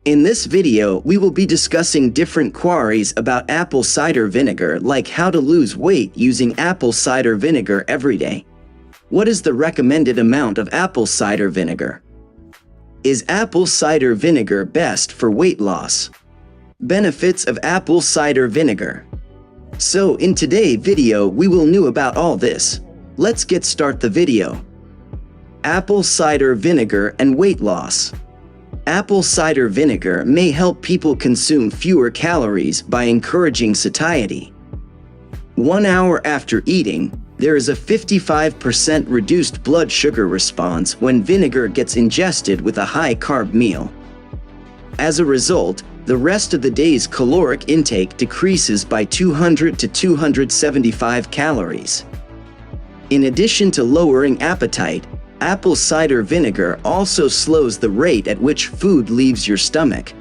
In this video, we will be discussing different queries about apple cider vinegar, like how to lose weight using apple cider vinegar every day. What is the recommended amount of apple cider vinegar? Is apple cider vinegar best for weight loss? Benefits of apple cider vinegar. So in today's video, we will know about all this. Let's get start the video. Apple cider vinegar and weight loss. Apple cider vinegar may help people consume fewer calories by encouraging satiety. 1 hour after eating, there is a 55% reduced blood sugar response when vinegar gets ingested with a high-carb meal. As a result, the rest of the day's caloric intake decreases by 200 to 275 calories. In addition to lowering appetite, apple cider vinegar also slows the rate at which food leaves your stomach.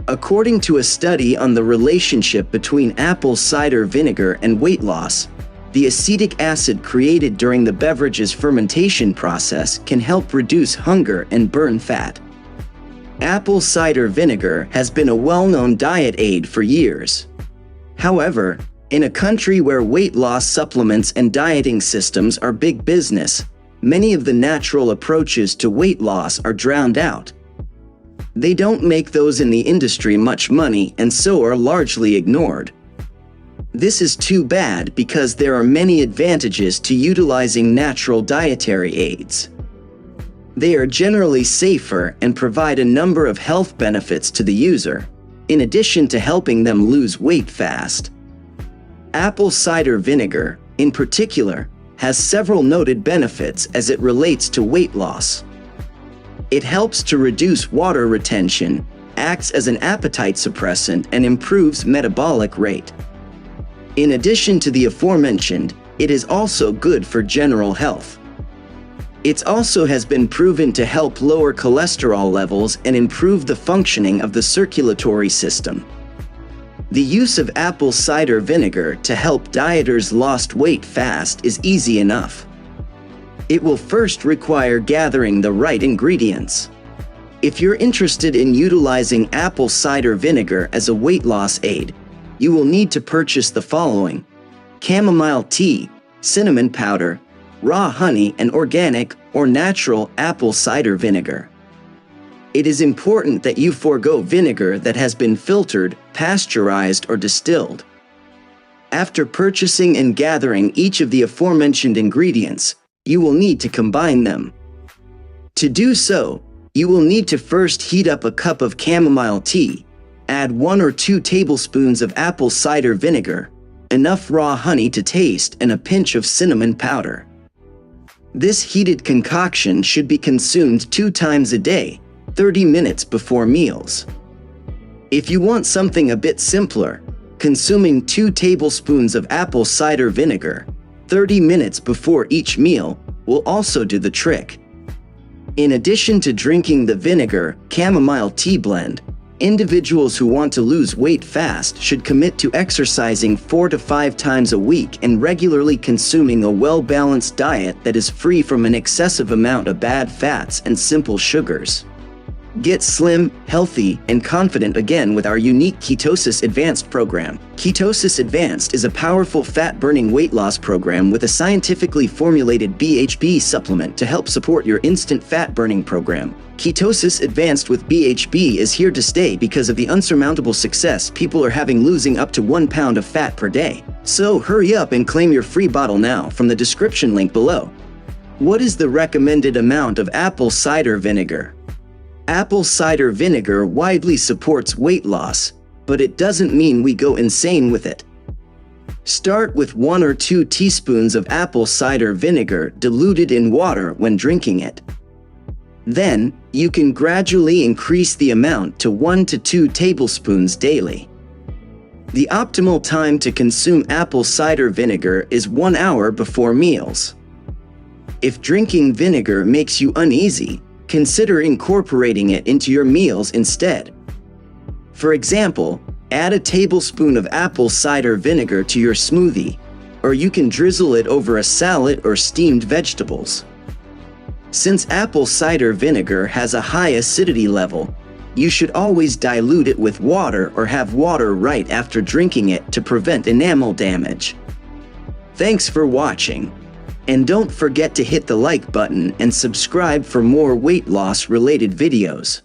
According to a study on the relationship between apple cider vinegar and weight loss, the acetic acid created during the beverage's fermentation process can help reduce hunger and burn fat. Apple cider vinegar has been a well-known diet aid for years. However, in a country where weight loss supplements and dieting systems are big business, many of the natural approaches to weight loss are drowned out. They don't make those in the industry much money and so are largely ignored. This is too bad because there are many advantages to utilizing natural dietary aids. They are generally safer and provide a number of health benefits to the user, in addition to helping them lose weight fast. Apple cider vinegar, in particular, has several noted benefits as it relates to weight loss. It helps to reduce water retention, acts as an appetite suppressant, and improves metabolic rate. In addition to the aforementioned, it is also good for general health. It also has been proven to help lower cholesterol levels and improve the functioning of the circulatory system. The use of apple cider vinegar to help dieters lose weight fast is easy enough. It will first require gathering the right ingredients. If you're interested in utilizing apple cider vinegar as a weight loss aid, you will need to purchase the following: chamomile tea, cinnamon powder, raw honey, and organic or natural apple cider vinegar. It is important that you forego vinegar that has been filtered, pasteurized, or distilled. After purchasing and gathering each of the aforementioned ingredients, you will need to combine them. To do so, you will need to first heat up a cup of chamomile tea, add 1 or 2 tablespoons of apple cider vinegar, enough raw honey to taste, and a pinch of cinnamon powder. This heated concoction should be consumed 2 times a day, 30 minutes before meals. If you want something a bit simpler, consuming 2 tablespoons of apple cider vinegar 30 minutes before each meal will also do the trick. In addition to drinking the vinegar chamomile tea blend, individuals who want to lose weight fast should commit to exercising 4 to 5 times a week and regularly consuming a well-balanced diet that is free from an excessive amount of bad fats and simple sugars. Get slim, healthy, and confident again with our unique Ketosis Advanced program. Ketosis Advanced is a powerful fat-burning weight loss program with a scientifically formulated BHB supplement to help support your instant fat-burning program. Ketosis Advanced with BHB is here to stay because of the unsurmountable success people are having losing up to 1 pound of fat per day. So hurry up and claim your free bottle now from the description link below. What is the recommended amount of apple cider vinegar? Apple cider vinegar widely supports weight loss, but it doesn't mean we go insane with it. Start with 1 or 2 teaspoons of apple cider vinegar diluted in water when drinking it. Then, you can gradually increase the amount to 1 to 2 tablespoons daily. The optimal time to consume apple cider vinegar is 1 hour before meals. If drinking vinegar makes you uneasy, consider incorporating it into your meals instead. For example, add a tablespoon of apple cider vinegar to your smoothie, or you can drizzle it over a salad or steamed vegetables. Since apple cider vinegar has a high acidity level, You should always dilute it with water or have water right after drinking it to prevent enamel damage. Thanks for watching. And don't forget to hit the like button and subscribe for more weight loss related videos.